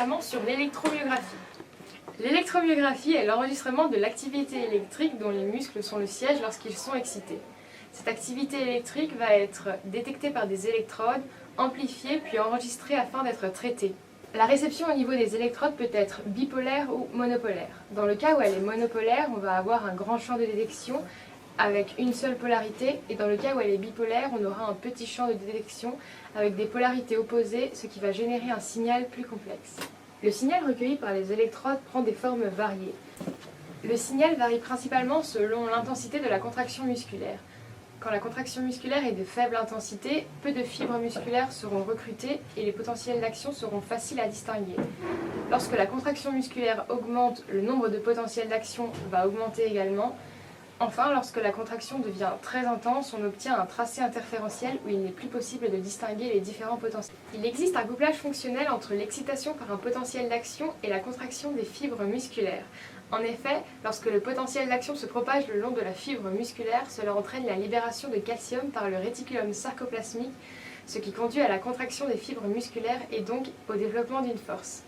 particulièrement sur l'électromyographie. L'électromyographie est l'enregistrement de l'activité électrique dont les muscles sont le siège lorsqu'ils sont excités. Cette activité électrique va être détectée par des électrodes, amplifiée puis enregistrée afin d'être traitée. La réception au niveau des électrodes peut être bipolaire ou monopolaire. Dans le cas où elle est monopolaire, on va avoir un grand champ de détection avec une seule polarité, et dans le cas où elle est bipolaire, on aura un petit champ de détection avec des polarités opposées, ce qui va générer un signal plus complexe. Le signal recueilli par les électrodes prend des formes variées. Le signal varie principalement selon l'intensité de la contraction musculaire. Quand la contraction musculaire est de faible intensité, peu de fibres musculaires seront recrutées et les potentiels d'action seront faciles à distinguer. Lorsque la contraction musculaire augmente, le nombre de potentiels d'action va augmenter également. Enfin, lorsque la contraction devient très intense, on obtient un tracé interférentiel où il n'est plus possible de distinguer les différents potentiels. Il existe un couplage fonctionnel entre l'excitation par un potentiel d'action et la contraction des fibres musculaires. En effet, lorsque le potentiel d'action se propage le long de la fibre musculaire, cela entraîne la libération de calcium par le réticulum sarcoplasmique, ce qui conduit à la contraction des fibres musculaires et donc au développement d'une force.